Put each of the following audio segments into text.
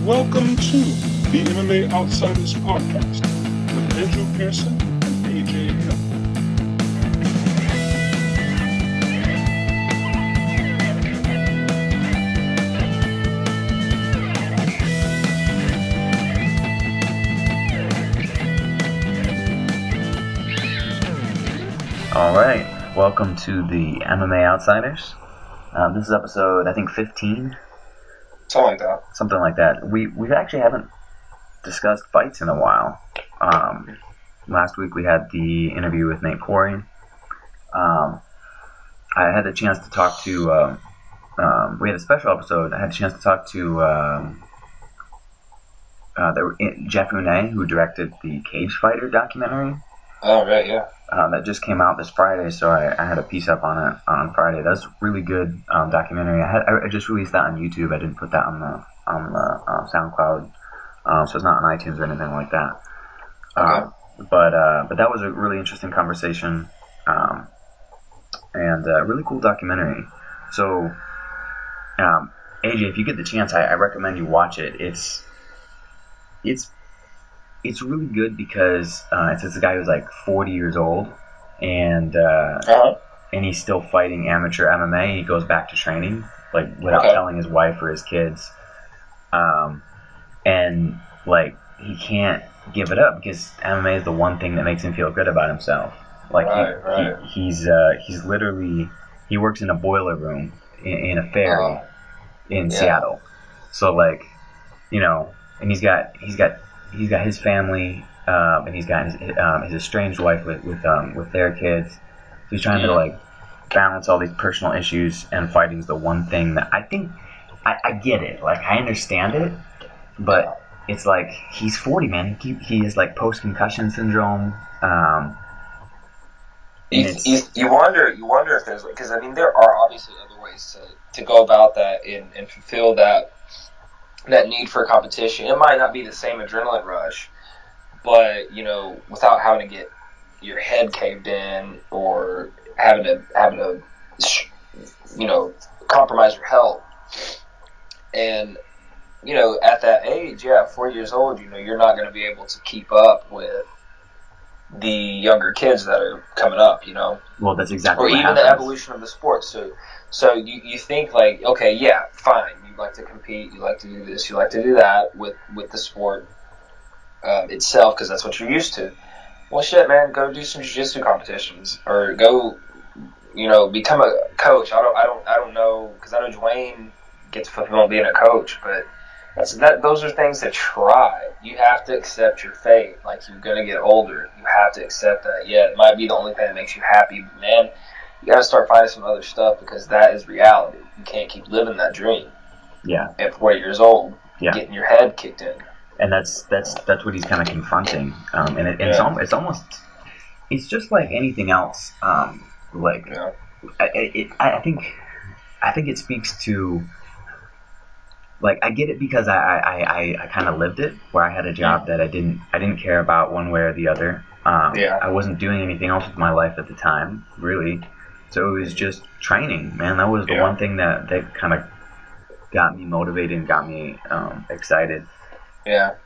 Welcome to the MMA Outsiders podcast with Andrew Pearson and AJ Hill. All right, welcome to the MMA Outsiders. This is episode, I think, 15. Something like that. We actually haven't discussed fights in a while. Last week we had the interview with Nate Corey. I had a chance to talk to. We had a special episode. I had a chance to talk to Jeff Unay, who directed the Cage Fighter documentary. Oh, right, yeah. That just came out this Friday, so I had a piece up on it on Friday. That's a really good documentary. I just released that on YouTube. I didn't put that on the SoundCloud, so it's not on iTunes or anything like that. Okay. But that was a really interesting conversation, and a really cool documentary. So, AJ, if you get the chance, I recommend you watch it. It's really good because it's a guy who's like 40 years old, and he's still fighting amateur MMA. He goes back to training, like without telling his wife or his kids, and like he can't give it up because MMA is the one thing that makes him feel good about himself. Like he's literally, he works in a boiler room in a ferry in Seattle. So like, you know, and he's got his family, and he's got his estranged wife with their kids. So he's trying to like balance all these personal issues, and fighting's the one thing that I think I get it. Like I understand it, but it's like he's 40, man. He has like post-concussion syndrome. You wonder if there's, because I mean there are obviously other ways to go about that and fulfill that need for competition. It might not be the same adrenaline rush, but you know, without having to get your head caved in or having to you know, compromise your health. And you know, at that age, 40 years old, you know, you're not going to be able to keep up with the younger kids that are coming up, you know. Well, that's exactly or what even happens. The evolution of the sport. So you think like, okay, yeah, fine. You like to compete, you like to do this, you like to do that with the sport itself because that's what you're used to. Well, shit, man, go do some jiu-jitsu competitions or go, you know, become a coach. I don't know, because I know Dwayne gets fulfilled being a coach, but those are things to try. You have to accept your fate. Like, you're gonna get older. You have to accept that. Yeah, it might be the only thing that makes you happy, but man, you gotta start finding some other stuff because that is reality. You can't keep living that dream. Yeah. At 40 years old, getting your head kicked in. And that's what he's kind of confronting. It's just like anything else. I think it speaks to, like, I get it because I kind of lived it, where I had a job that I didn't care about one way or the other. I wasn't doing anything else with my life at the time, really. So it was just training, man. That was the one thing that kind of got me motivated and got me excited. Yeah.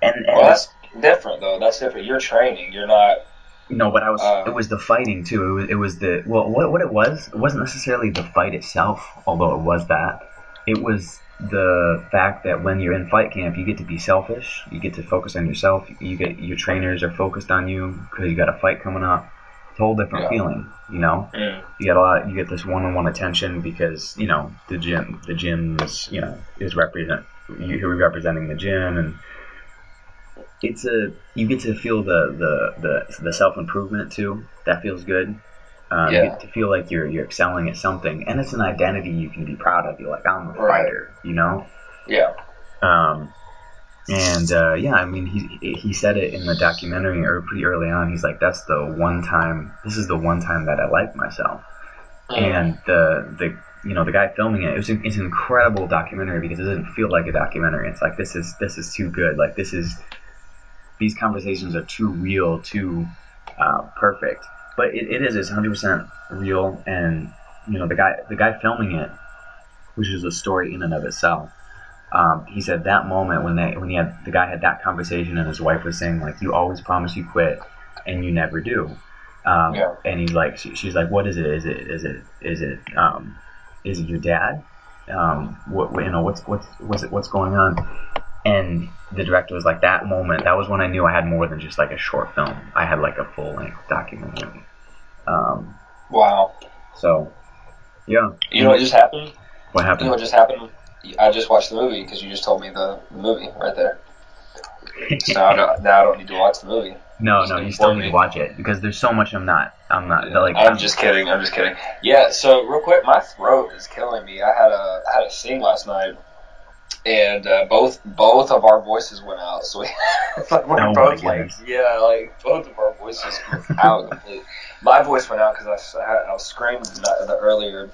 And well, that's different, though. That's different. You're training. You're not. No, but it was the fighting too. It was what it was. It wasn't necessarily the fight itself, although it was that. It was the fact that when you're in fight camp, you get to be selfish. You get to focus on yourself. Your trainers are focused on you because you got a fight coming up. It's a whole different feeling, you know. You get this one-on-one attention because, you know, the gym is, you know, you're representing the gym, and you get to feel the self-improvement too. That feels good. You get to feel like you're excelling at something, and it's an identity you can be proud of. You're like, I'm a fighter, you know. Yeah. I mean, he said it in the documentary pretty early on. He's like, this is the one time that I like myself. And the guy filming it, it's an incredible documentary because it doesn't feel like a documentary. It's like, this is too good. Like, these conversations are too real, too perfect. But it's 100% real. And, you know, the guy filming it, which is a story in and of itself, He said that moment when the guy had that conversation and his wife was saying like, you always promise you quit and you never do. And he's like, she's like, what is it? Is it your dad? What's going on? And the director was like, that moment, that was when I knew I had more than just like a short film. I had like a full length documentary. Wow. So, yeah. You know what just happened? What happened? You know what just happened? I just watched the movie because you just told me the movie right there. So now I don't need to watch the movie. No, you still need to watch it because there's so much I'm not like. I'm just kidding. Yeah. So real quick, my throat is killing me. I had a thing last night, and both of our voices went out. So we're both both of our voices went out completely. My voice went out because I was screaming earlier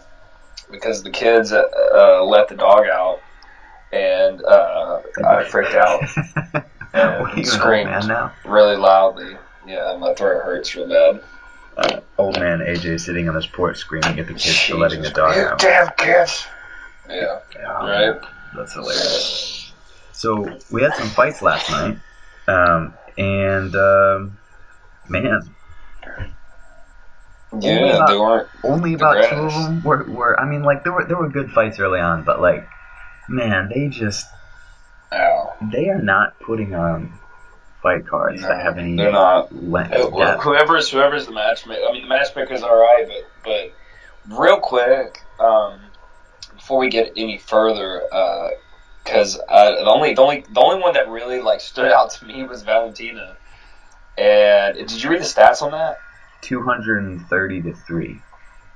because the kids let the dog out, and I freaked out. And screamed really loudly. Yeah, my throat hurts real bad. Old man AJ sitting on his porch screaming at the kids for letting the dog out. Damn kids! Yeah, right? That's hilarious. So, we had some fights last night, and man. Yeah, they weren't. Only about two of them were. I mean, like there were good fights early on, but like, man, they are not putting on fight cards that have any. They're not. Whoever's the matchmaker. I mean, the matchmaker's all right, but real quick, before we get any further, because the only one that really like stood out to me was Valentina. And did you read the stats on that? 230 to 3.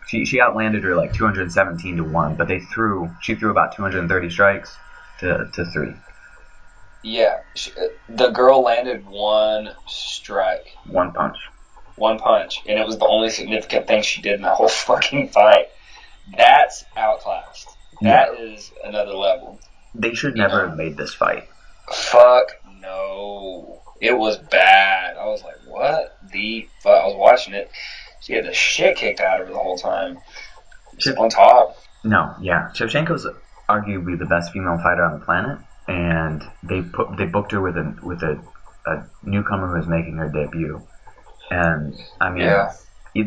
She outlanded her like 217 to 1, but she threw about 230 strikes to 3. Yeah, the girl landed one strike. One punch, and it was the only significant thing she did in that whole fucking fight. That's outclassed. That is another level. They should never have made this fight. Fuck no. It was bad. I was like, what the fuck? I was watching it. She had the shit kicked out of her the whole time. On top. No, yeah. Shevchenko's arguably the best female fighter on the planet. And they booked her with a newcomer who was making her debut, and I mean,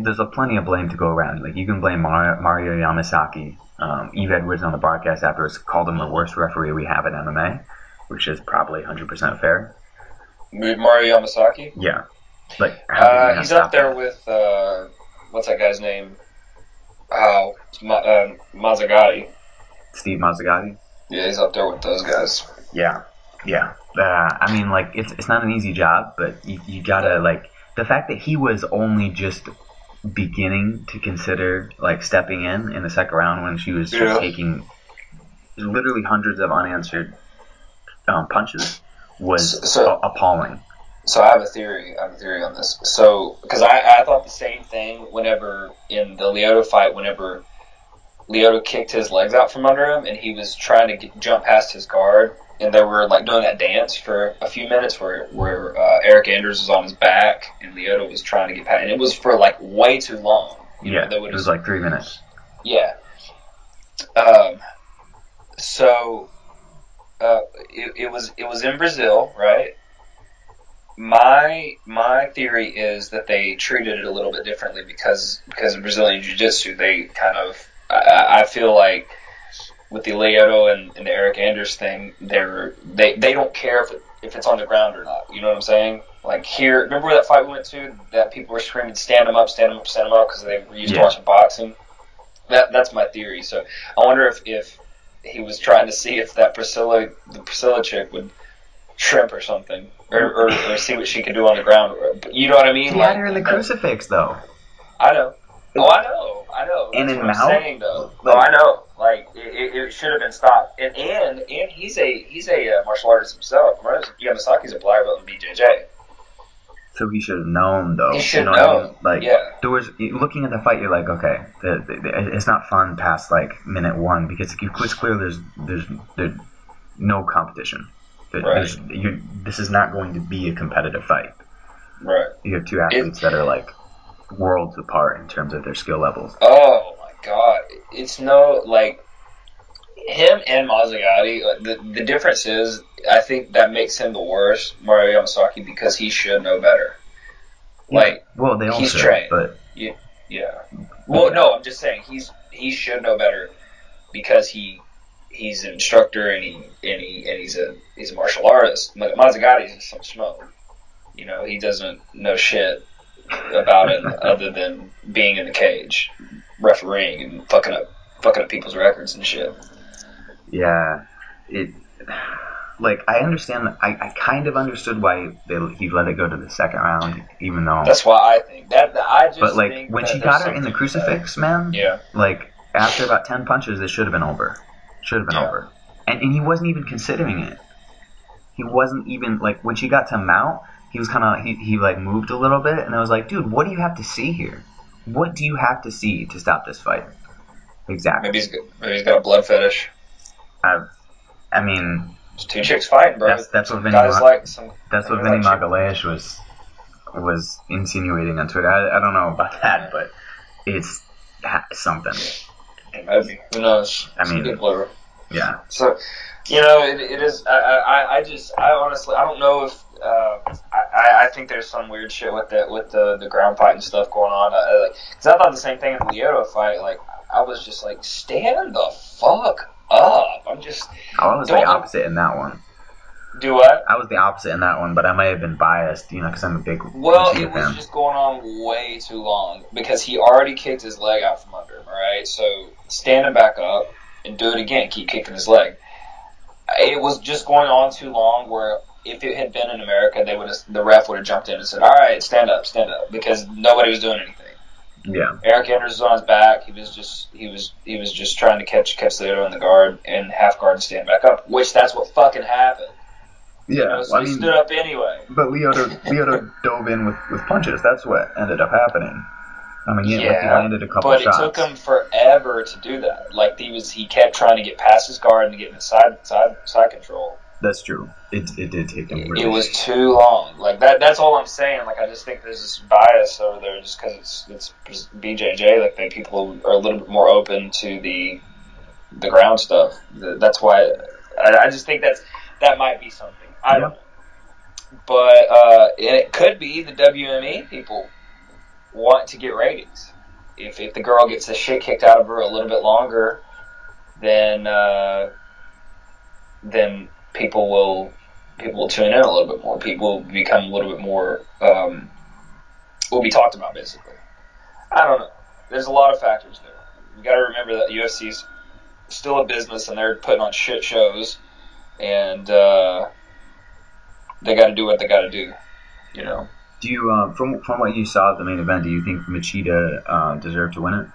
there's plenty of blame to go around. Like you can blame Mario Yamasaki. Eve Edwards on the broadcast afterwards called him the worst referee we have in MMA, which is probably 100% fair. Mario Yamasaki? Yeah, like he's up there with what's that guy's name? Oh, Mazzagatti. Steve Mazzagatti. Yeah, he's up there with those guys. Yeah. I mean, like, it's not an easy job, but you gotta, like, the fact that he was only just beginning to consider, like, stepping in the second round when she was taking literally hundreds of unanswered punches was appalling. So I have a theory on this. So, because I thought the same thing whenever in the Lyoto fight, whenever Lyoto kicked his legs out from under him, and he was trying to jump past his guard, and they were like doing that dance for a few minutes where Eric Anders was on his back, and Lyoto was trying to get past, and it was for like way too long. It was like 3 minutes. Yeah. So it was in Brazil, right? My theory is that they treated it a little bit differently because in Brazilian Jiu-Jitsu they kind of. I feel like with the Lyoto and the Eric Anders thing, they don't care if it's on the ground or not. You know what I'm saying? Like here, remember where that fight we went to? That people were screaming, "Stand him up, stand him up, stand him up," because they were used to watching boxing. That's my theory. So I wonder if he was trying to see if the Priscilla chick would shrimp or something, or see what she could do on the ground. You know what I mean? He had her in the crucifix, though. I know. Oh, I know. And that's in what mouth? I'm saying, though. I know. Like it should have been stopped. And he's a martial artist himself. Yamasaki's a black belt in BJJ. So he should have known, though. He should know. Like, there was looking at the fight, you're like, okay, it's not fun past like minute 1 because it's clear there's no competition. This is not going to be a competitive fight. Right. You have two athletes that are like worlds apart in terms of their skill levels. Oh my god, it's no like him and Mazzagatti, the difference is, I think that makes him the worst, Mario Yamasaki, because he should know better. Like, well, they all he's should, trained. but Yeah. Well, no, I'm just saying he should know better because he's an instructor and he's a martial artist. Mazzagatti is some schmo. You know, he doesn't know shit about it other than being in the cage, refereeing and fucking up people's records and shit. yeah, like, I understand. I kind of understood why he let it go to the second round, even though. That's why I think that. I just. But like think when that she got her in the crucifix, man. Yeah. Like after about 10 punches, it should have been over. Over. And he wasn't even considering it. He wasn't even like when she got to mount. He was kind of he like moved a little bit, and I was like, dude, what do you have to see here? What do you have to see to stop this fight? Exactly. Maybe he's got a blood fetish. I mean, it's two chicks fighting, bro. That's what Vinny Magalhaes was insinuating on Twitter. I don't know about that, but it's something. Maybe. Who knows? I mean, good blur. Yeah. So, you know, it is. I honestly, I don't know if. I think there's some weird shit with the ground fight and stuff going on. Because I thought the same thing in the Lyoto fight. Like, I was just like, stand the fuck up. I was the opposite in that one. Do what? I was the opposite in that one, but I may have been biased, you know, because I'm a big. Well, it was just going on way too long because he already kicked his leg out from under him. All right, so standing back up and do it again, keep kicking his leg. It was just going on too long. Where if it had been in America, the ref would have jumped in and said, "All right, stand up," because nobody was doing anything. Yeah. Eric Anders was on his back. He was just trying to catch Lyoto in the guard and half guard and stand back up, which that's what fucking happened. Yeah, you know, so he stood up anyway. But Lyoto dove in with punches. That's what ended up happening. I mean, he landed a couple shots. But it took him forever to do that. Like he kept trying to get past his guard and get in side control. That's true. It did take him. It was too long. Like that's all I'm saying. Like I just think there's this bias over there, just because it's BJJ. Like people are a little bit more open to the ground stuff. That's why I just think that might be something. I don't know. But it could be the WME people want to get ratings. If the girl gets the shit kicked out of her a little bit longer, then people will tune in a little bit more. People will become a little bit more will be talked about, basically. I don't know. There's a lot of factors there. You got to remember that UFC's still a business and they're putting on shit shows, and they got to do what they got to do, you know. Do you, from what you saw at the main event, do you think Machida deserved to win it?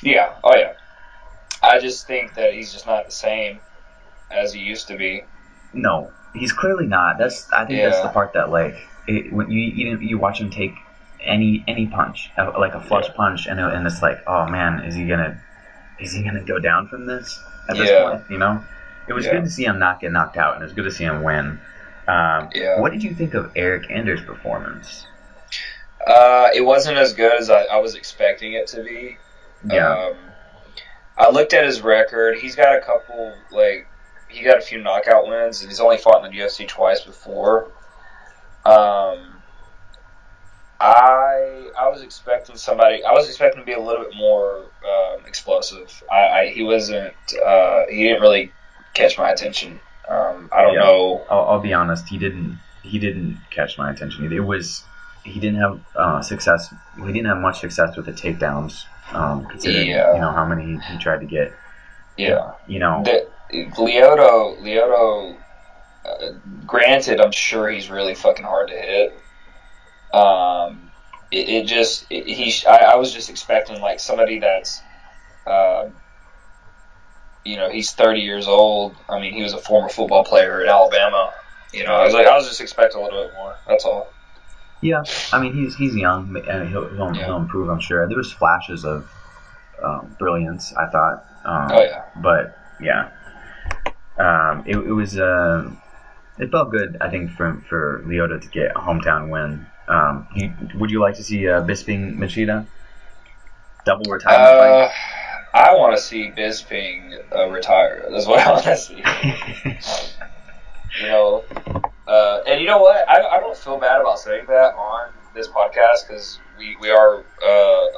Yeah. Oh, yeah. I just think that he's just not the same as he used to be. No, he's clearly not. I think that's the part that, like, when you watch him take any punch, like a flush punch, and it's like, oh man, is he gonna go down from this at this point? You know, it was good to see him not get knocked out, and it was good to see him win. What did you think of Eric Anders' performance? It wasn't as good as I was expecting it to be. Yeah. I looked at his record. He's got he got a few knockout wins, and he's only fought in the UFC twice before. I was expecting I was expecting to be a little bit more explosive. He wasn't. He didn't really catch my attention. I don't know. I'll be honest. He didn't catch my attention either. He didn't have success. He didn't have much success with the takedowns. Considering you know how many he tried to get. Yeah. You know. Lyoto. Granted, I'm sure he's really fucking hard to hit. I was just expecting like somebody that's, you know, he's 30 years old. I mean, he was a former football player at Alabama. You know, I was just expecting a little bit more. That's all. Yeah, I mean, he's young and he'll improve, I'm sure. There was flashes of brilliance, I thought. But yeah, it was. It felt good, I think, for Lyoto to get a hometown win. Would you like to see Bisping Machida double retirement fight? I want to see Bisping retire. That's what I want to see. And you know what? I don't feel bad about saying that on this podcast because we are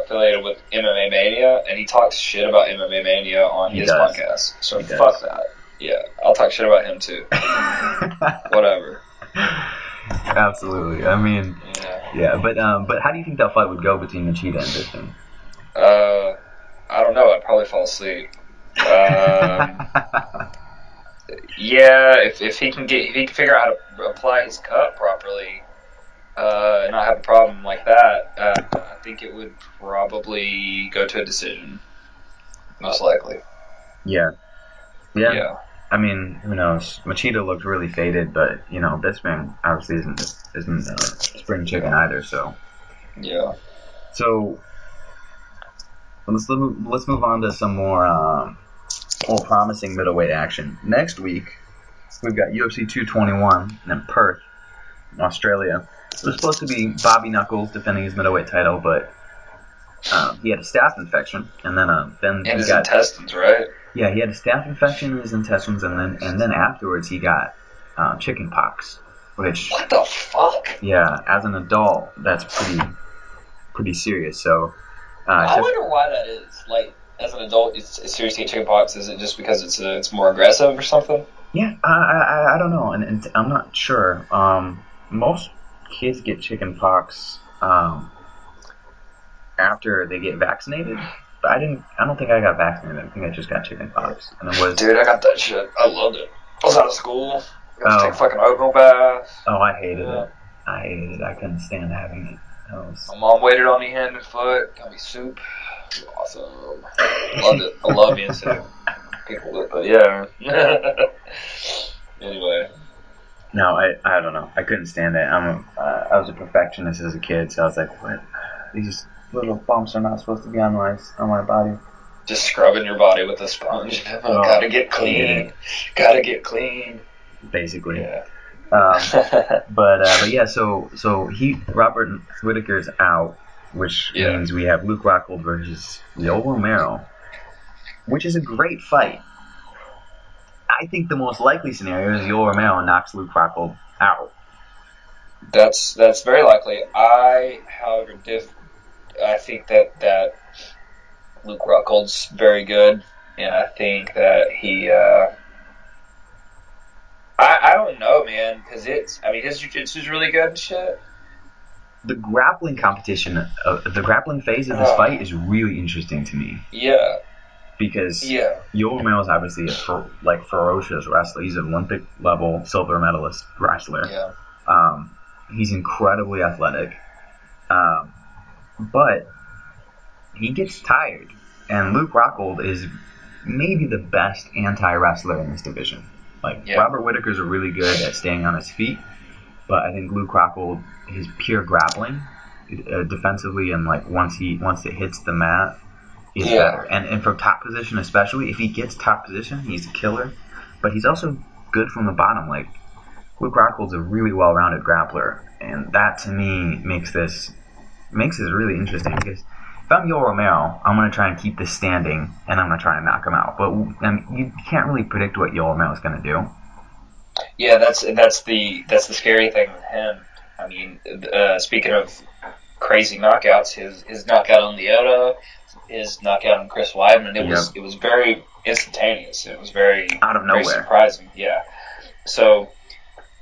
affiliated with MMA Mania, and he talks shit about MMA Mania on his podcast. So fuck that. Yeah, I'll talk shit about him too. Whatever. Absolutely. I mean, yeah. But how do you think that fight would go between Machida and Bisping? I don't know. I'd probably fall asleep. Yeah, if he can figure out how to apply his cut properly, and not have a problem like that, I think it would probably go to a decision, most likely. Yeah. I mean, who knows? Machida looked really faded, but Bisping obviously isn't a spring chicken either. So yeah. So let's move on to some more promising middleweight action. Next week we've got UFC 221 in Perth, Australia. It was supposed to be Bobby Knuckles defending his middleweight title, but he had a staph infection, and then he got intestines, right? Yeah, he had a staph infection in his intestines, and then afterwards he got chicken pox, which, what the fuck? Yeah, as an adult, that's pretty serious. So I wonder why that is. Like, as an adult, it's seriously chicken pox. Is it just because it's more aggressive or something? Yeah, I don't know, and I'm not sure. Most kids get chicken pox after they get vaccinated. But I don't think I got vaccinated. I think I just got chicken pox. And it was... Dude, I got that shit. I loved it. I was out of school. I got to take a fucking oatmeal bath. Oh, I hated it. I couldn't stand having it. My mom waited on me hand and foot. Got me soup. It was awesome. Loved it. I love being sick. People, but yeah. Anyway. No, I don't know. I couldn't stand it. I was a perfectionist as a kid, so I was like, what? These little bumps are not supposed to be on my body. Just scrubbing your body with a sponge. Gotta get clean. Gotta get clean. Basically. Yeah. But yeah, so Robert Whittaker's out, which means we have Luke Rockhold versus Yoel Romero, which is a great fight. I think the most likely scenario is Yoel Romero knocks Luke Rockhold out. That's very likely. However, I think that Luke Rockhold's very good, and I think that he. I don't know, man, because his jiu-jitsu's really good and shit. The grappling competition, the grappling phase of this fight is really interesting to me. Yeah. Because Yoel Romero is obviously a ferocious wrestler. He's an Olympic level silver medalist wrestler. Yeah. He's incredibly athletic, but he gets tired. And Luke Rockhold is maybe the best anti-wrestler in this division. Robert Whittaker's really good at staying on his feet, but I think Luke Rockhold, his pure grappling, defensively, and once it hits the mat, is better. And from top position especially, if he gets top position, he's a killer. But he's also good from the bottom. Luke Rockhold's a really well-rounded grappler, and that to me makes this really interesting. Because if I'm Yoel Romero, I'm going to try and keep this standing, and I'm going to try and knock him out. But you can't really predict what Yoel Romero is going to do. Yeah, that's the scary thing with him. I mean, speaking of crazy knockouts, his knockout on Lyoto, his knockout on Chris Weidman, it was very instantaneous. It was very out of nowhere, very surprising. Yeah. So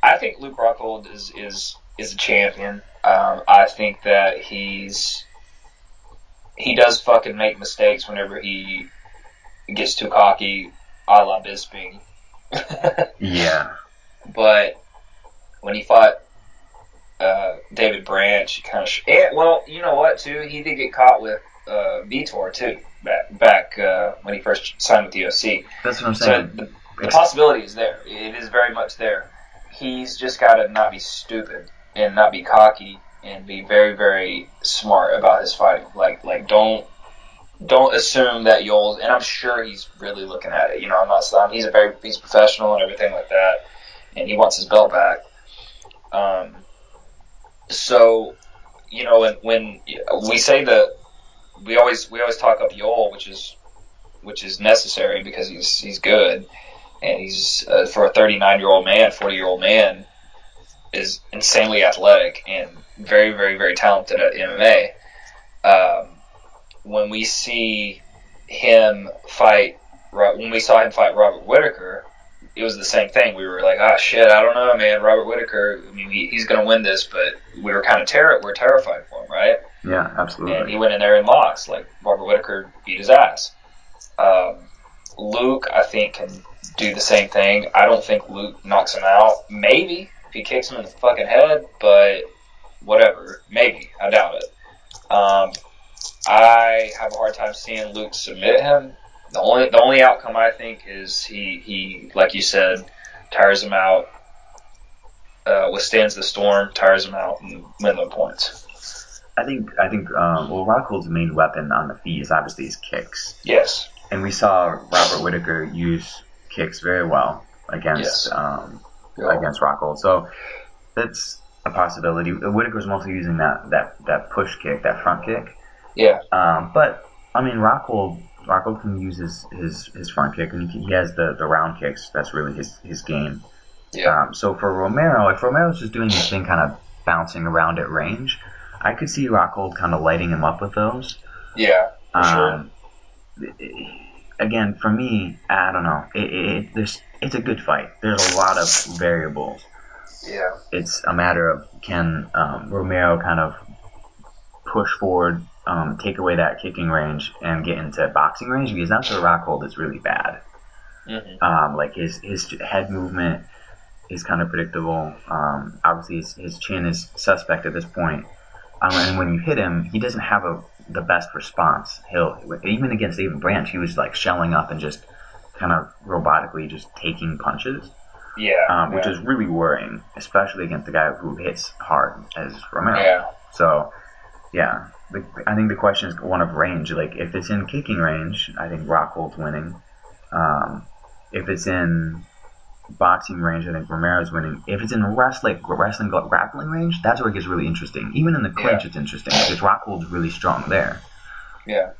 I think Luke Rockhold is a champion. I think that he does fucking make mistakes whenever he gets too cocky, a la Bisping. Yeah. But when he fought David Branch, he kind of well, you know what? Too, he did get caught with Vitor too back when he first signed with the UFC. That's what I'm saying. So the possibility is there. It is very much there. He's just got to not be stupid and not be cocky and be very, very smart about his fighting. Like don't assume that Yoel's, and I'm sure he's really looking at it. I'm not saying he's professional and everything like that, and he wants his belt back. So, when we say that we always talk up Yoel, which is which is necessary because he's good, and he's for a 39-year-old man, 40-year-old man, is insanely athletic and very, very, very talented at MMA. When we see him fight, when we saw him fight Robert Whittaker, it was the same thing. We were like, shit, I don't know, man. Robert Whittaker, I mean, he's going to win this, but we were kind of we're terrified for him, right? Yeah, absolutely. And he went in there and lost. Like, Robert Whittaker beat his ass. Luke, I think, can do the same thing. I don't think Luke knocks him out. Maybe if he kicks him in the fucking head, but whatever. Maybe. I doubt it. I have a hard time seeing Luke submit him. The only outcome I think is he like you said, tires him out, withstands the storm, tires him out, and win the points. I think Rockhold's main weapon on the feet is obviously his kicks. Yes. And we saw Robert Whittaker use kicks very well against Rockhold. So that's a possibility. Whittaker's mostly using that push kick, that front kick. Yeah. But I mean, Rockhold can use his front kick, and he has the round kicks. That's really his game. Yeah. So for Romero, if Romero's just doing his thing, kind of bouncing around at range, I could see Rockhold kind of lighting him up with those. Yeah. For sure. Again, for me, I don't know. It's a good fight. There's a lot of variables. Yeah. It's a matter of can Romero kind of push forward, take away that kicking range, and get into boxing range, because that's where Rockhold is really bad. Mm-hmm. Like his head movement is kind of predictable. Obviously, his chin is suspect at this point. And when you hit him, he doesn't have the best response. Even against David Branch, he was like shelling up and just kind of robotically just taking punches. Yeah. Which is really worrying, especially against the guy who hits hard as Romero. Yeah. So, yeah, I think the question is one of range. Like, if it's in kicking range, I think Rockhold's winning. If it's in boxing range, I think Romero's winning. If it's in wrestling, grappling range, that's where it gets really interesting. Even in the clinch, it's interesting because Rockhold's really strong there. Yeah.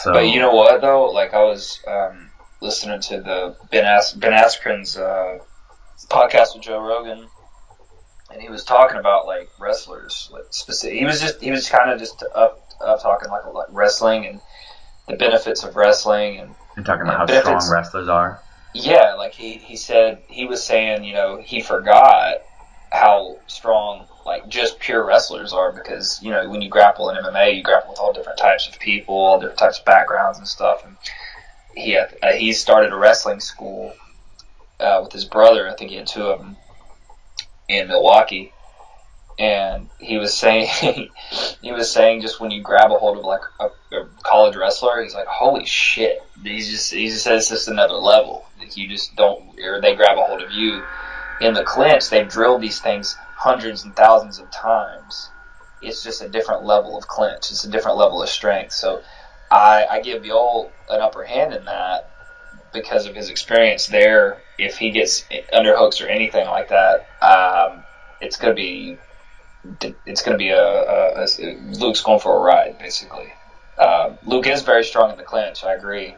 So, but you know what though? Like, I was listening to the Ben Askren's podcast with Joe Rogan, and he was talking about like wrestlers, like specific. He was kind of just up talking like wrestling and the benefits of wrestling and talking about how strong wrestlers are. Yeah, like he said, he was saying, you know, he forgot how strong like just pure wrestlers are, because, you know, when you grapple in MMA, you grapple with all different types of people, all different types of backgrounds and stuff. And he started a wrestling school with his brother. I think he had two of them in Milwaukee. And he was saying just when you grab a hold of like a college wrestler, he's like, holy shit. He just says it's just another level. Like, you just don't, or they grab a hold of you in the clinch. They've drilled these things hundreds and thousands of times. It's just a different level of clinch. It's a different level of strength. So I give Yoel an upper hand in that because of his experience there. If he gets underhooks or anything like that, it's going to be Luke's going for a ride, basically. Luke is very strong in the clinch, I agree,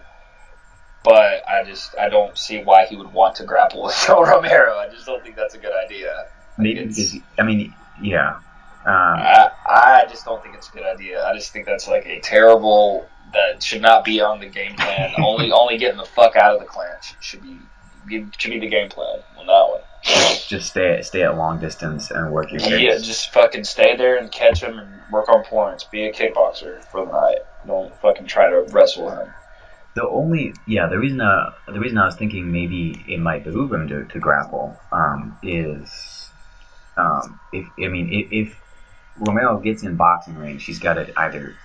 but I don't see why he would want to grapple with Joe Romero. I just don't think that's a good idea. Maybe because, I mean, yeah. I just don't think it's a good idea. I just think that's like a terrible, that should not be on the game plan. only getting the fuck out of the clinch should be the game plan on that one. Just stay at long distance and work your kicks. Yeah, just fucking stay there and catch him and work on points. Be a kickboxer for the night. Don't fucking try to wrestle him. The reason I was thinking maybe it might behoove him to grapple is if Romero gets in boxing range, he's got to either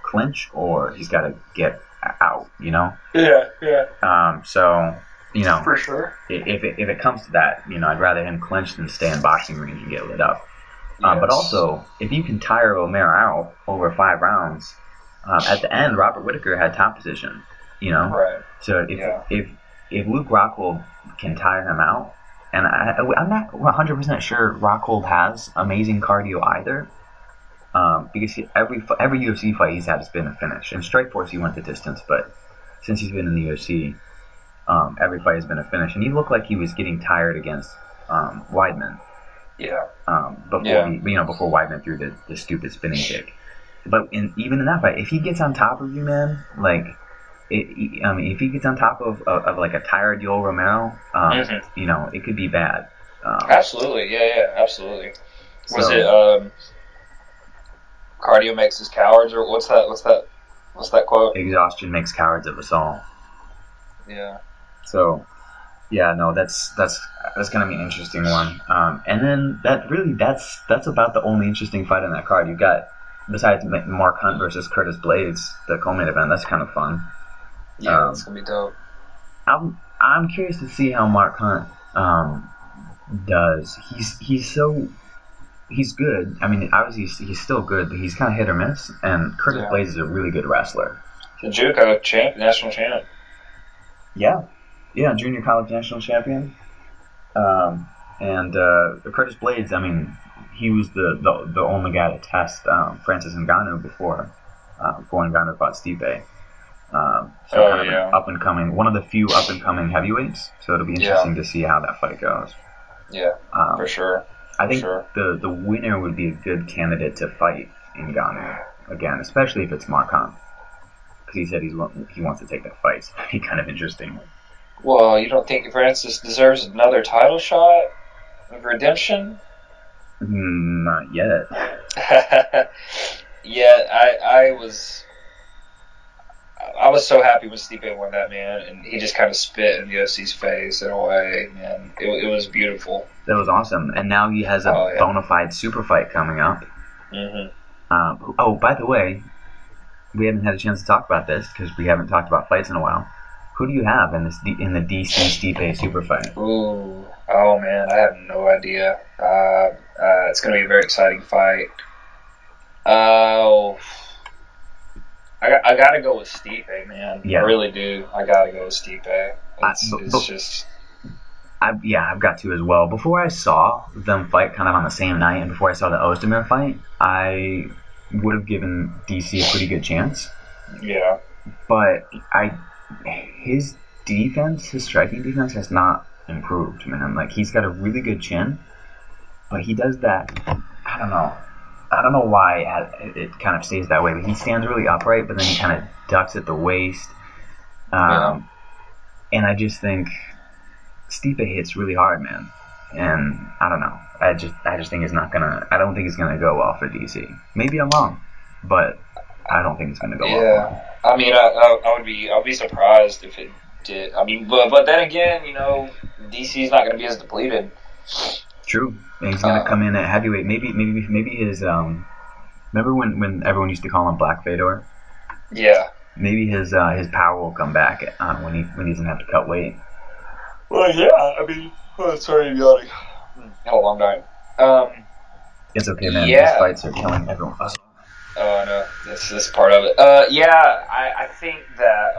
clinch or he's got to get out. You know. Yeah. So. You know, for sure. If it comes to that, you know, I'd rather him clinch than stay in boxing range and get lit up. Yes. But also, if you can tire Romero out over 5 rounds, at the end, Robert Whittaker had top position. You know, right? So if Luke Rockhold can tire him out, and I'm not 100% sure Rockhold has amazing cardio either, because every UFC fight he's had has been a finish. In Strikeforce he went the distance, but since he's been in the UFC, every fight has been a finish, and he looked like he was getting tired against Weidman. Yeah. Before Weidman threw the stupid spinning kick. But even in that fight, if he gets on top of you, man, like, if he gets on top of like a tired Yoel Romero, it could be bad. Absolutely, yeah, absolutely. Was it cardio makes us cowards, or what's that quote? Exhaustion makes cowards of us all. Yeah. So, yeah, no, that's gonna be an interesting one. And then that's about the only interesting fight on that card. You got, besides Mark Hunt versus Curtis Blades, the co-main event. That's kind of fun. Yeah, that's gonna be dope. I'm curious to see how Mark Hunt does. He's good. I mean, obviously he's still good, but he's kind of hit or miss. And Curtis Blades is a really good wrestler. The JUCO champ, national champ. Yeah, junior college national champion. And Curtis Blades, I mean, he was the only guy to test Francis Ngannou before Ngannou fought Stipe. Up and coming, one of the few up and coming heavyweights. So it'll be interesting to see how that fight goes. Yeah, for sure. I think the winner would be a good candidate to fight Ngannou again, especially if it's Mark Hunt, because he said he wants to take that fight. So that'd be kind of interesting. Well, you don't think Francis deserves another title shot of redemption? Not yet. Yeah, I was so happy when Stipe won that, man, and he just kind of spit in the UFC's face in a way, man. It was beautiful. That was awesome, and now he has a bona fide super fight coming up. Mm-hmm. By the way, we haven't had a chance to talk about this because we haven't talked about fights in a while. Who do you have in the DC Stipe super fight? Ooh, oh man, I have no idea. It's going to be a very exciting fight. I got to go with Stipe, man. Yeah. I really do. I got to go with Stipe. I've got to as well. Before I saw them fight kind of on the same night, and before I saw the Ozdemir fight, I would have given DC a pretty good chance. Yeah. But his striking defense has not improved, man. Like, he's got a really good chin, but he does that, I don't know why it kind of stays that way, but he stands really upright, but then he kind of ducks at the waist. And I just think Stipe hits really hard, man. And I don't know. I just think I don't think it's gonna go well for DC. Maybe I'm wrong, but I don't think it's gonna go well. Yeah. I mean, I'll be surprised if it did. I mean, but then again, DC's not gonna be as depleted. True. And he's gonna come in at heavyweight. Maybe his remember when everyone used to call him Black Fedor? Yeah. Maybe his power will come back when he doesn't have to cut weight. Well, yeah. I mean, sorry, I'm yawning. Had a long night. It's okay, man. Yeah. These fights are killing everyone. Oh, I know. This part of it. I think that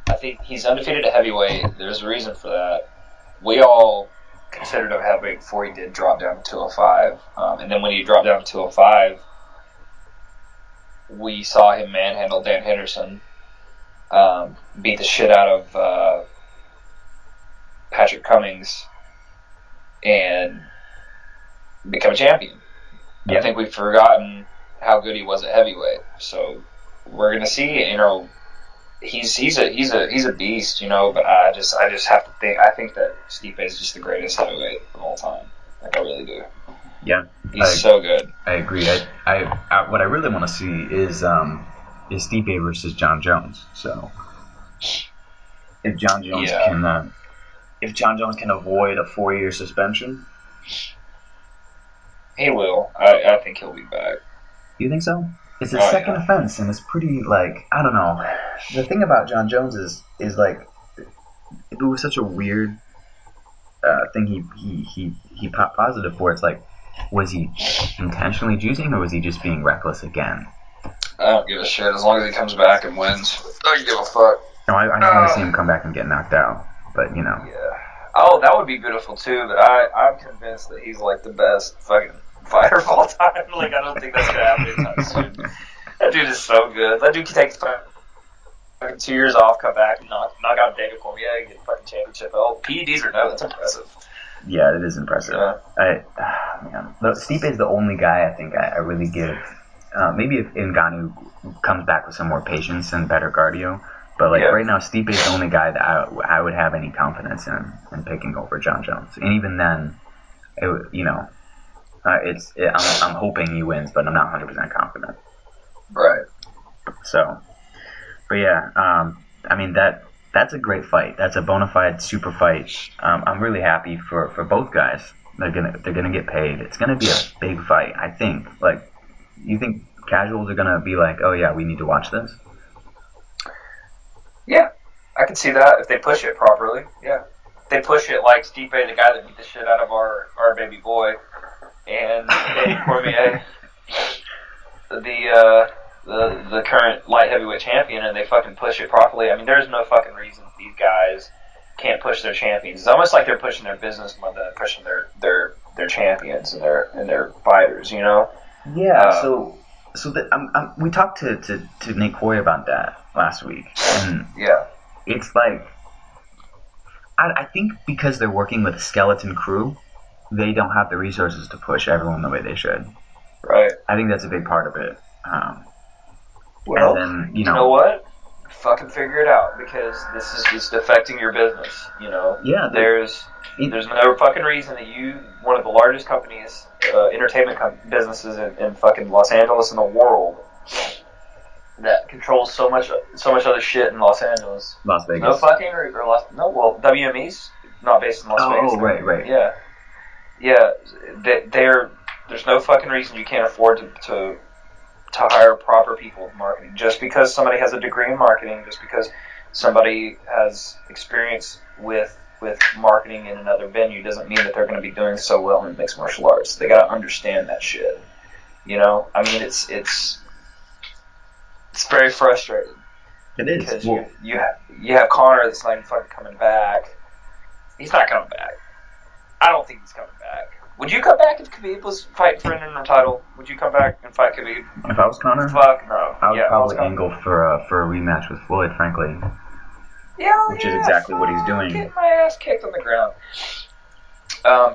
I think he's undefeated at heavyweight. There's a reason for that. We all considered him heavyweight before he did drop down to 205. And then when he dropped down to 205, we saw him manhandle Dan Henderson, beat the shit out of Patrick Cummings, and become a champion. Yeah. I think we've forgotten how good he was at heavyweight. So we're gonna see. He's a beast. But I just have to think. I think that Stipe is just the greatest heavyweight of all time. Like, I really do. Yeah, he's so good. I agree. I what I really want to see is Stipe versus John Jones. So if John Jones can avoid a 4-year suspension, he will. I think he'll be back. You think so? It's his second offense, and it's pretty, like, I don't know. The thing about John Jones is like, it was such a weird thing he popped positive for. It's like, was he intentionally juicing, or was he just being reckless again? I don't give a shit. As long as he comes back and wins, I don't give a fuck. No, I don't want to see him come back and get knocked out, but, Yeah. Oh, that would be beautiful, too, but I'm convinced that he's, like, the best fucking fighter of all time. Like, I don't think that's going to happen anytime soon. That dude is so good. That dude can take 2 years off, come back, and knock out David Cormier, get a fucking championship belt. PEDs or no, that's impressive. Yeah, it is impressive. Yeah. Man, Stipe is the only guy I think I really give. Maybe if Ngannou comes back with some more patience and better cardio, but right now Stipe is the only guy that I would have any confidence in picking over John Jones. And even then, I'm hoping he wins, but I'm not 100% confident. Right. So, but yeah, I mean that's a great fight. That's a bona fide super fight. I'm really happy for both guys. They're gonna get paid. It's gonna be a big fight. I think. Like, you think casuals are gonna be like, oh yeah, we need to watch this? Yeah, I can see that if they push it properly. Yeah, if they push it like Stipe, the guy that beat the shit out of our baby boy, and Daniel Cormier, the current light heavyweight champion, and they fucking push it properly. I mean, there's no fucking reason these guys can't push their champions. It's almost like they're pushing their business more than pushing their champions and their fighters. You know? Yeah. We talked to Nick Hoy about that last week, and it's like I think because they're working with a skeleton crew, they don't have the resources to push everyone the way they should. Right. I think that's a big part of it. Well, and then, you know what? Fucking figure it out, because this is just affecting your business. You know. Yeah. There's no fucking reason that one of the largest companies, entertainment businesses in fucking Los Angeles in the world, that controls so much other shit in Los Angeles. Las Vegas. No fucking WME's not based in Las Vegas. Oh, right. Yeah. Yeah. There's no fucking reason you can't afford to hire proper people in marketing. Just because somebody has a degree in marketing, just because somebody has experience with marketing in another venue, doesn't mean that they're going to be doing so well in mixed martial arts. They got to understand that shit. You know, I mean, it's very frustrating. It is, because you have Conor that's not even fucking coming back. He's not coming back. I don't think he's coming back. Would you come back if Khabib was fighting for an interim title? Would you come back and fight Khabib? If I was Conor? Fuck no. I would probably angle for a rematch with Floyd, frankly. Which is exactly what he's doing. Getting my ass kicked on the ground.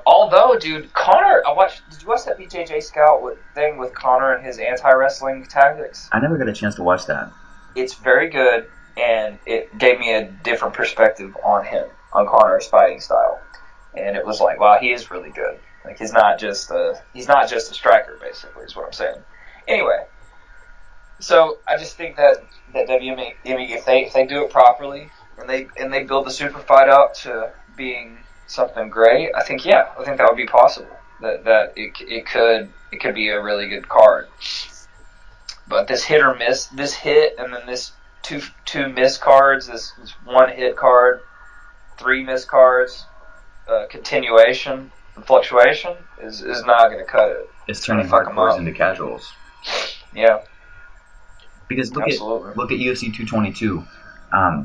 Although, dude, Conor, did you watch that BJJ Scout thing with Conor and his anti-wrestling tactics? I never got a chance to watch that. It's very good, and it gave me a different perspective on Conor's fighting style. And it was like, wow, he is really good. Like, he's not just a striker, basically, is what I'm saying. Anyway, so I just think that WME, if they do it properly and they build the super fight out to being something great, I think that would be possible. That it could be a really good card. But this hit or miss, this hit and then this two miss cards, this one hit card, 3 miss cards, continuation and fluctuation is not going to cut it. It's turning hardcores into casuals. Yeah. Because look at UFC 222.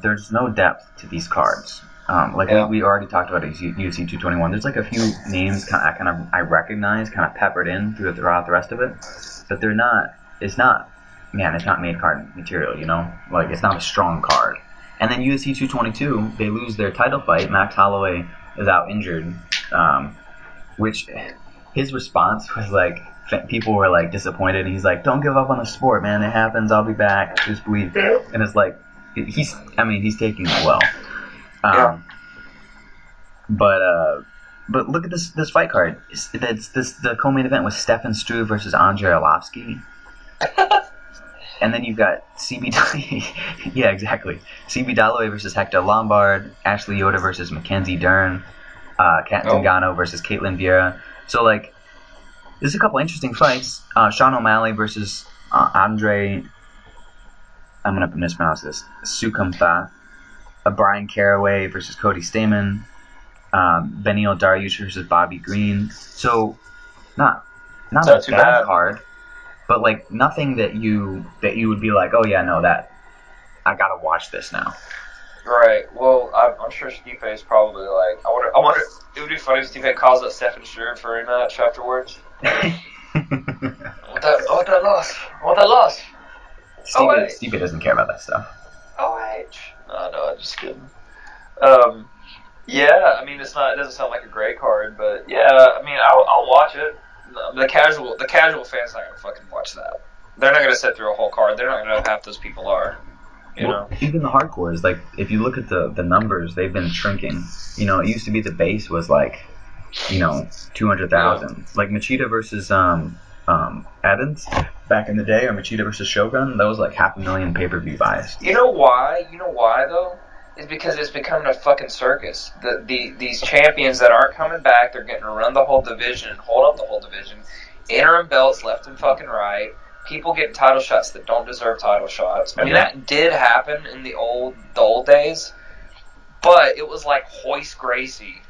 There's no depth to these cards. We already talked about UFC 221. There's like a few names I recognize kind of peppered in throughout the rest of it, but they're not. It's not made card material. You know, like, it's not a strong card. And then UFC 222, they lose their title fight. Max Holloway is out injured, which his response was like, people were like disappointed. He's like, "Don't give up on the sport, man. It happens. I'll be back. Just believe." And it's like, he's taking it well. But look at this fight card. The co-main event was Stefan Struve versus Andrei Arlovsky. And then you've got CB yeah, exactly. CB Dalloway versus Hector Lombard, Ashley Yoda versus Mackenzie Dern, Kat Zingano versus Caitlin Vieira. So, like, there's a couple interesting fights. Sean O'Malley versus Andre, I'm going to mispronounce this, Sukumtha. Brian Caraway versus Cody Stamen. Benil Dariush versus Bobby Green. So, not a bad card, but like nothing that you would be like, oh yeah, no, that I gotta watch this now. Right. Well, I'm sure Stipe is probably like, I wonder. It would be funny if Stipe calls out Stefan Struve for a rematch afterwards. What that loss. Stipe doesn't care about that stuff. Oh, hey. No, I'm just kidding. Yeah, I mean, it doesn't sound like a great card, but yeah, I mean, I'll watch it. The casual fan's not gonna fucking watch that. They're not gonna sit through a whole card. They're not gonna know who half those people are. You know? Even the hardcores, like, if you look at the numbers, they've been shrinking. You know, it used to be the base was like, 200,000. Yeah. Like Machida versus Evans back in the day, or Machida versus Shogun, that was like 500,000 pay-per-view buys. You know why? Though? Is because it's becoming a fucking circus. These champions that aren't coming back, they're getting to run the whole division and hold up the whole division. Interim belts left and fucking right. People getting title shots that don't deserve title shots. I mean, that did happen in the old days, but it was like Hoist Gracie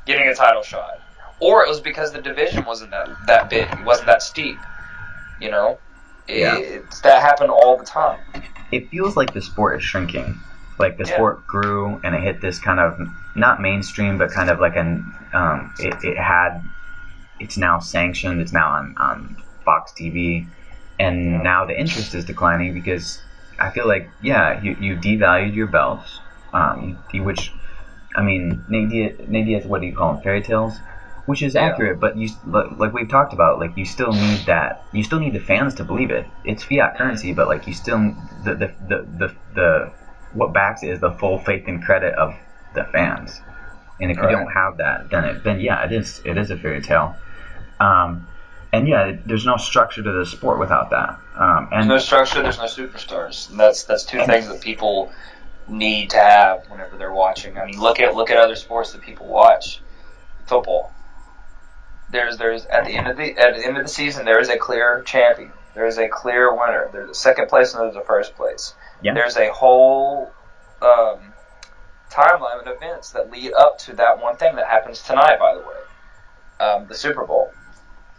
getting a title shot. Or it was because the division wasn't that big. It wasn't that steep. That happened all the time. It feels like the sport is shrinking. Like the sport grew and it hit this kind of not mainstream, but kind of like it's now sanctioned. It's now on Fox TV, and now the interest is declining because I feel like you devalued your belts, which I mean Nate Diaz, what do you call them, fairy tales, which is accurate, but you like we've talked about, like you still need the fans to believe it. It's fiat currency, but like you still the what backs it is the full faith and credit of the fans, and if you don't have that, then it is a fairy tale, and there's no structure to the sport without that. And there's no structure, there's no superstars. And that's two things that people need to have whenever they're watching. I mean, look at other sports that people watch. Football. There's at the end of the season, there is a clear champion. There is a clear winner. There's a second place and there's a first place. Yeah. There's a whole timeline of events that lead up to that one thing that happens tonight, by the way, the Super Bowl.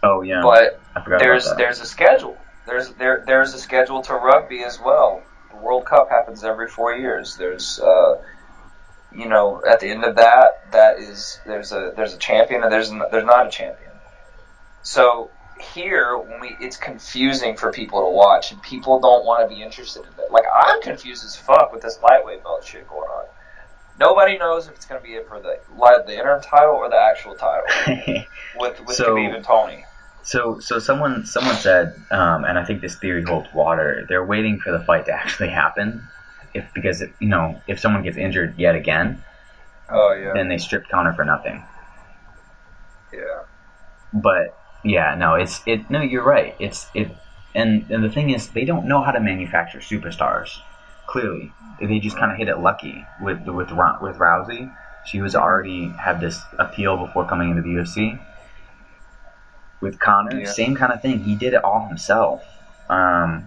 Oh yeah. But there's a schedule. There's a schedule to rugby as well. The World Cup happens every 4 years. There's at the end of there's a champion and there's not a champion. So here, it's confusing for people to watch, and people don't want to be interested in it. Like, I'm confused as fuck with this lightweight belt shit going on. Nobody knows if it's going to be for the interim title or the actual title with Khabib and Tony. So someone said, and I think this theory holds water. They're waiting for the fight to actually happen, because if someone gets injured yet again, then they strip counter for nothing. Yeah. But no, you're right. And the thing is, they don't know how to manufacture superstars. Clearly, they just kind of hit it lucky with Rousey. She was already had this appeal before coming into the UFC. With Conor, same kind of thing. He did it all himself. I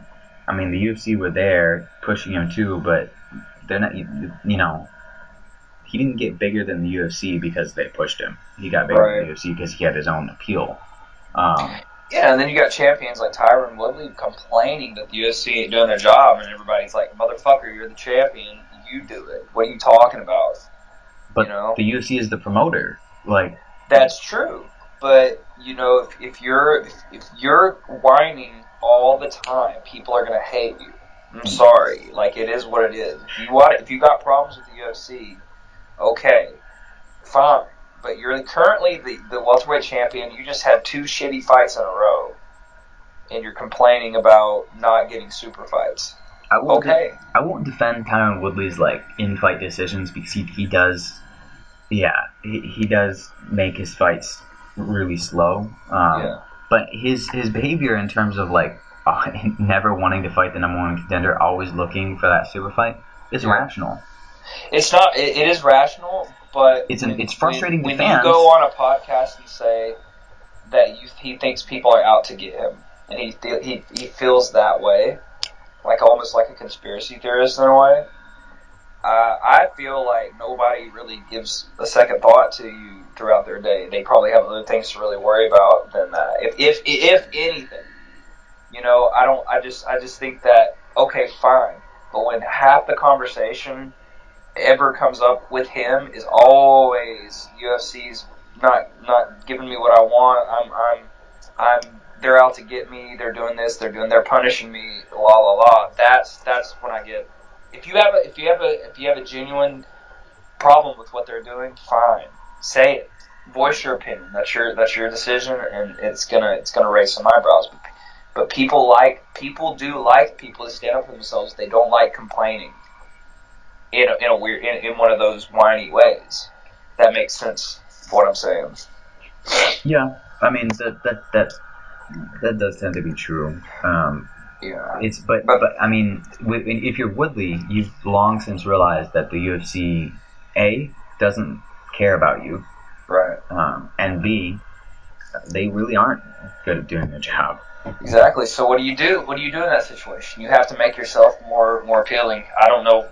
mean, the UFC were there pushing him too, but they're not. He didn't get bigger than the UFC because they pushed him. He got bigger than the UFC because he had his own appeal. And then you got champions like Tyron Woodley complaining that the UFC ain't doing their job, and everybody's like, "Motherfucker, you're the champion. You do it. What are you talking about?" But the UFC is the promoter. Like, that's true. But if you're whining all the time, people are gonna hate you. I'm sorry. Like, it is what it is. If you got problems with the UFC, okay, fine. But you're currently the welterweight champion. You just had 2 shitty fights in a row, and you're complaining about not getting super fights. I won't defend Tyron Woodley's in-fight decisions, because he does make his fights really slow. But his behavior in terms of never wanting to fight the number 1 contender, always looking for that super fight, is rational. It's not. It is rational, but it's frustrating to fans. When you go on a podcast and say that he thinks people are out to get him, and he feels that way, almost like a conspiracy theorist in a way. I feel like nobody really gives a second thought to you throughout their day. They probably have other things to really worry about than that. If anything, I just think that, okay, fine, but when half the conversation ever comes up with him is always UFC's not giving me what I want. They're out to get me. They're doing this. They're punishing me. La la la. That's when I get if you have a genuine problem with what they're doing, fine, say it, voice your opinion. That's your decision, and it's gonna raise some eyebrows. But people do like people to stand up for themselves. They don't like complaining in a weird in one of those whiny ways. That makes sense for what I'm saying. Yeah, I mean that does tend to be true. Yeah. But I mean, if you're Woodley, you've long since realized that the UFC doesn't care about you, right, and B, they really aren't good at doing their job. Exactly. So what do you do? What do you do in that situation? You have to make yourself more appealing. I don't know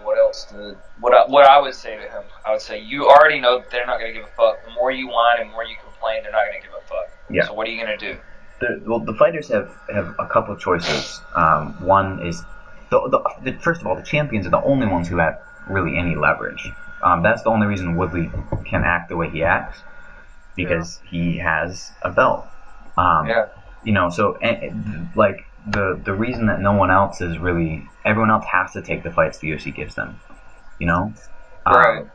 what else to. What I would say to him, I would say you already know that they're not going to give a fuck. The more you whine and more you complain, they're not going to give a fuck. Yeah. So what are you going to do? The fighters have a couple of choices. One is first of all, the champions are the only ones who have really any leverage. That's the only reason Woodley can act the way he acts, because he has a belt. So like the reason that no one else is really, everyone else has to take the fights the UFC gives them. Right.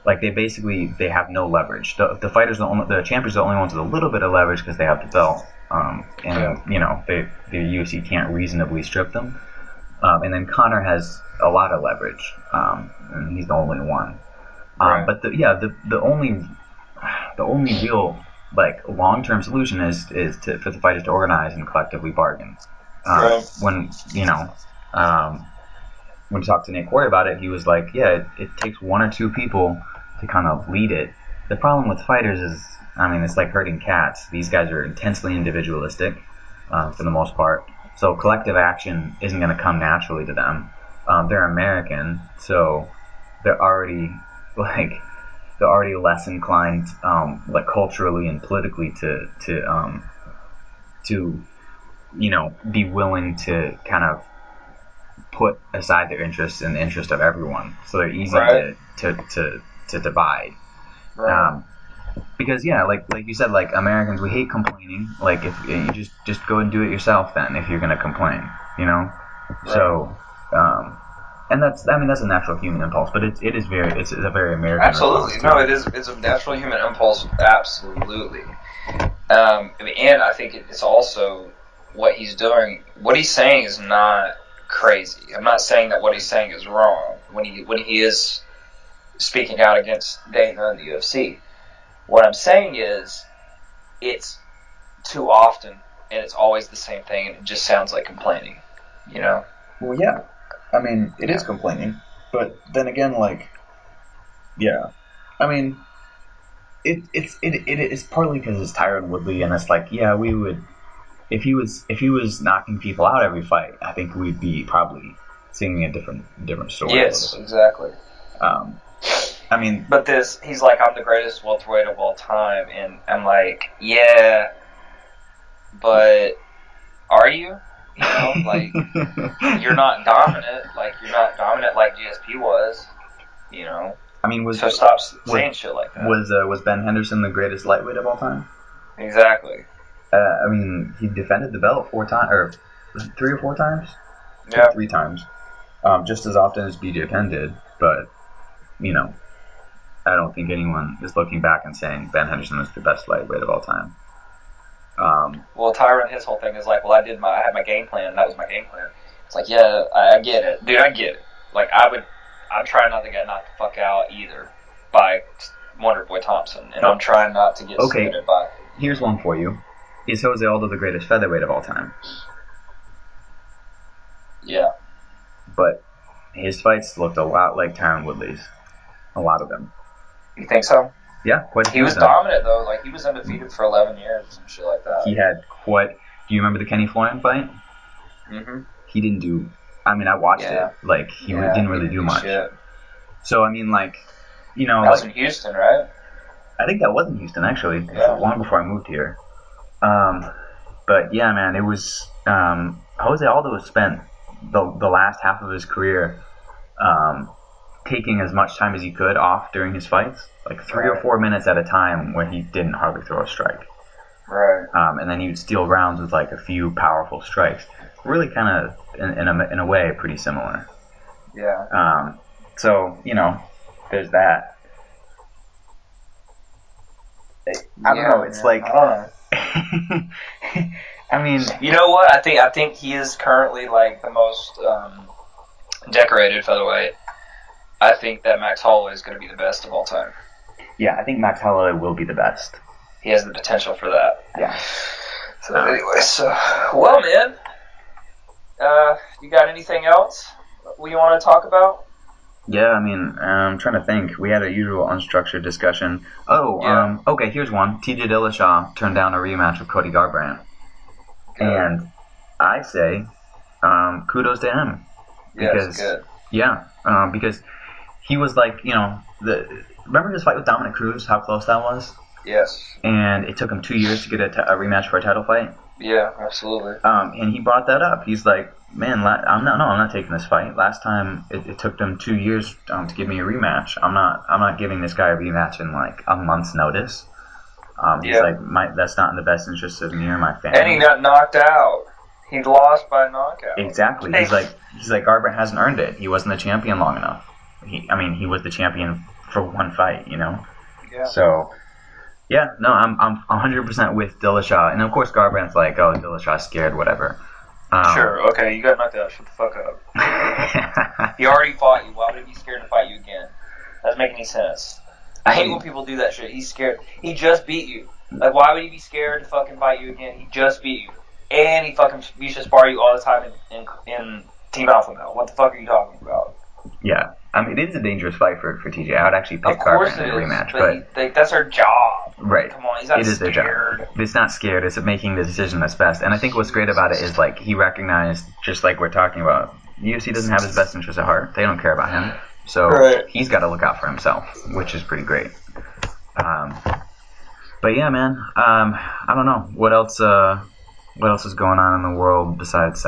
Like they have no leverage. The fighters, the champions are the only ones with a little bit of leverage because they have the belt. The UFC can't reasonably strip them. And then Conor has a lot of leverage, and he's the only one. Right. But the only real like long-term solution is for the fighters to organize and collectively bargain. Right. When we talked to Nate Quarry about it, he was like, yeah, it takes one or two people to kind of lead it. The problem with fighters is, I mean, it's like herding cats. These guys are intensely individualistic for the most part. So collective action isn't going to come naturally to them. They're American, so they're already less inclined, like culturally and politically, to be willing to kind of put aside their interests in the interest of everyone. So they're easy to divide. Right. Because like you said, like Americans, we hate complaining. Like if you just go and do it yourself, then if you're gonna complain, Right. So, and that's a natural human impulse, but it's a very American. Absolutely, no, it's a natural human impulse. Absolutely. And I think it's also what he's doing. What he's saying is not crazy. I'm not saying that what he's saying is wrong when he is speaking out against Dana and the UFC. What I'm saying is, it's too often, and it's always the same thing, and it just sounds like complaining, Well, yeah. I mean, it is complaining, but then again, like, yeah. I mean, it's partly because it's Tyron Woodley, and it's like, yeah, we would, if he was knocking people out every fight, I think we'd be probably singing a different story. Yes, exactly. I mean, but he's like, I'm the greatest welterweight of all time, and I'm like, yeah, but are you? Like, you're not dominant. Like, you're not dominant like GSP was. I mean, so stop saying shit like that. Was Ben Henderson the greatest lightweight of all time? Exactly. I mean, he defended the belt 4 times, or 3 or 4 times. Yeah. 3 times. Just as often as BJ Penn did, but I don't think anyone is looking back and saying Ben Henderson was the best lightweight of all time. Well, Tyron, his whole thing is like, well, I had my game plan, and that was my game plan. It's like, yeah, I get it. Dude, I get it. Like, I'm trying not to get knocked the fuck out either by Wonder Boy Thompson, and I'm trying not to get submitted by. Here's one for you. Is Jose Aldo the greatest featherweight of all time? Yeah. But his fights looked a lot like Tyron Woodley's. A lot of them. You think so? Yeah, quite a few. He was dominant, though. Like, he was undefeated for 11 years and shit like that. He had do you remember the Kenny Florian fight? Mm-hmm. He didn't do... I mean, I watched it. Like, he didn't really do much. Shit. So, I mean, like, That was in Houston, right? I think that was in Houston, actually. Yeah. Long before I moved here. But, yeah, man, it was... Jose Aldo spent the last half of his career... taking as much time as he could off during his fights, like 3 or 4 minutes at a time where he didn't hardly throw a strike. Right. And then he would steal rounds with like a few powerful strikes. Really kind of, in a way, pretty similar. Yeah. So, there's that. I don't know. It's like, I don't know. I mean, you know what? I think he is currently like the most decorated featherweight. I think that Max Holloway is going to be the best of all time. Yeah, I think Max Holloway will be the best. He has the potential for that. Yeah. So anyway, well, man, you got anything else we want to talk about? Yeah, I mean, I'm trying to think. We had a usual unstructured discussion. Okay, here's one. TJ Dillashaw turned down a rematch with Cody Garbrandt. Good. And I say, kudos to him. Because, good. Yeah, because he was like, remember his fight with Dominic Cruz, how close that was? Yes. And it took him 2 years to get a rematch for a title fight? Yeah, absolutely. And he brought that up. He's like, man, I'm not taking this fight. Last time it took them 2 years to give me a rematch. I'm not giving this guy a rematch in like a month's notice. He's like, that's not in the best interest of me or my family. And he got knocked out. He lost by knockout. Exactly. He's like Garbrandt hasn't earned it. He wasn't the champion long enough. He was the champion for one fight, Yeah. So, yeah, no, I'm 100% with Dillashaw, and of course Garbrandt's like, oh, Dillashaw's scared, whatever. Sure, okay, you got knocked out. Shut the fuck up. He already fought you. Why would he be scared to fight you again? That doesn't make any sense. I hate when people do that shit. He's scared. He just beat you. Like, why would he be scared to fucking fight you again? He just beat you. And he fucking used to spar you all the time in Team Alpha Male. What the fuck are you talking about? Yeah. It is a dangerous fight for TJ. I would actually pick Garbrandt in a rematch. But that's our job. Right. Come on, he's not scared. It is their job. It's not scared. It's making the decision that's best. And I think what's great about it is, like, he recognized, just like we're talking about, UFC doesn't have his best interest at heart. They don't care about him. So He's got to look out for himself, which is pretty great. But yeah, man, I don't know. What else is going on in the world besides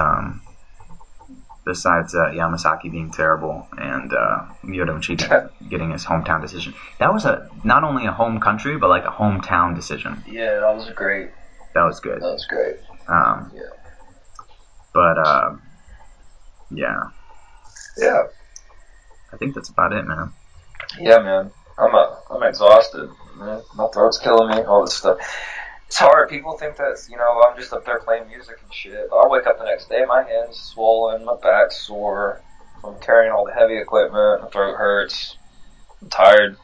Yamasaki being terrible and Machida getting his hometown decision. That was not only a home country, but like a hometown decision. Yeah, that was great. That was good. That was great. Yeah. But, yeah. Yeah. I think that's about it, man. Yeah, man. I'm exhausted, man. My throat's killing me, all this stuff. It's hard. People think that, I'm just up there playing music and shit. I'll wake up the next day, my hand's swollen, my back's sore from carrying all the heavy equipment, my throat hurts, I'm tired.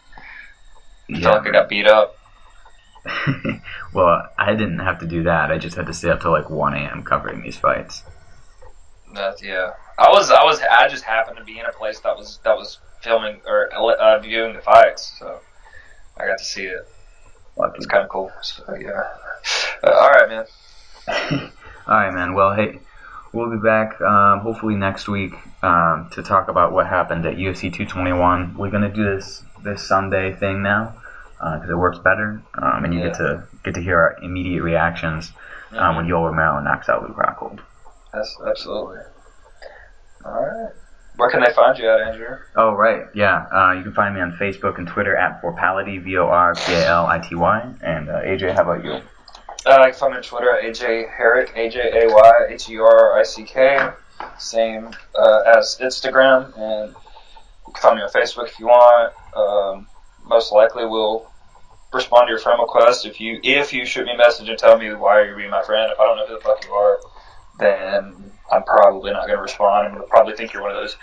I feel like I got beat up. Well, I didn't have to do that. I just had to stay up till like 1 a.m. covering these fights. Yeah. I just happened to be in a place that was filming or viewing the fights, so I got to see it. It's kind of cool. So, yeah. All right, man. All right, man. Well, hey, we'll be back hopefully next week to talk about what happened at UFC 221. We're gonna do this Sunday thing now because it works better, and you get to hear our immediate reactions when Yoel Romero knocks out Luke Rockhold. That's absolutely. All right. Where can they find you at, Andrew? Oh, right. Yeah. You can find me on Facebook and Twitter at Vorpality, VORPALITY. And AJ, how about you? You can find me on Twitter at AJ Herrick, AJAYHERICK. Same as Instagram. And you can find me on Facebook if you want. Most likely we'll respond to your friend request. If you shoot me a message and tell me why you're being my friend, if I don't know who the fuck you are, then I'm probably not going to respond. I'm going to probably think you're one of those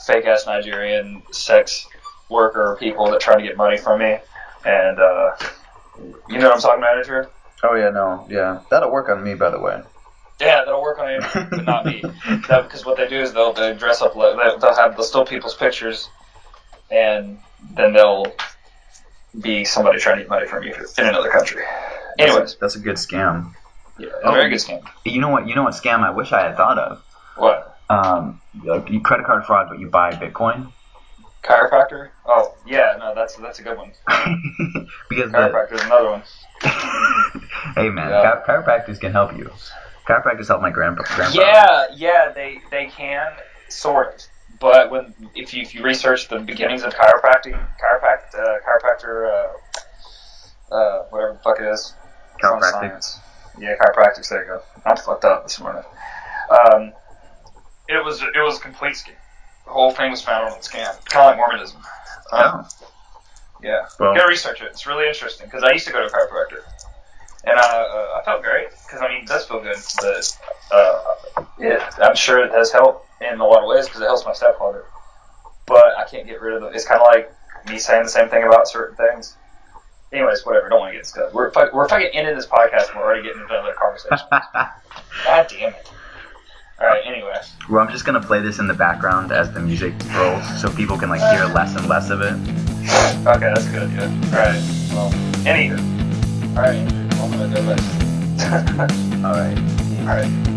fake-ass Nigerian sex worker people that try to get money from me. And, you know what I'm talking about, Andrew? Oh, yeah, no, yeah. That'll work on me, by the way. Yeah, that'll work on you, but not me. Because what they do is they'll dress up, they'll steal people's pictures, and then they'll be somebody trying to get money from you in another country. Anyways. That's a good scam. Yeah, it's a very good scam. You know what scam I wish I had thought of? What? You credit card fraud, but you buy Bitcoin. Chiropractor? Oh, yeah, no, that's a good one. Because chiropractor is another one. Hey, man, chiropractors can help you. Chiropractors help my grandpa. Yeah, they can, sort of. But if you research the beginnings of chiropractor, whatever the fuck it is. Chiropractic. Yeah, chiropractics, there you go. I'm fucked up this morning. It was a complete scam. The whole thing was found on a scam. Kind of like Mormonism. Yeah. Well, you gotta research it. It's really interesting because I used to go to a chiropractor. And I felt great because, I mean, it does feel good. But I'm sure it has helped in a lot of ways because it helps my stepfather. But I can't get rid of it. It's kind of like me saying the same thing about certain things. Anyways, whatever. Don't want to get stuck. We're fucking ending this podcast and we're already getting into another conversation. God damn it. Alright, anyway. Well, I'm just going to play this in the background as the music rolls so people can, like, hear less and less of it. Okay, that's good, yeah. Alright, well, anywho. Alright, I'm going to go back. Alright. Alright.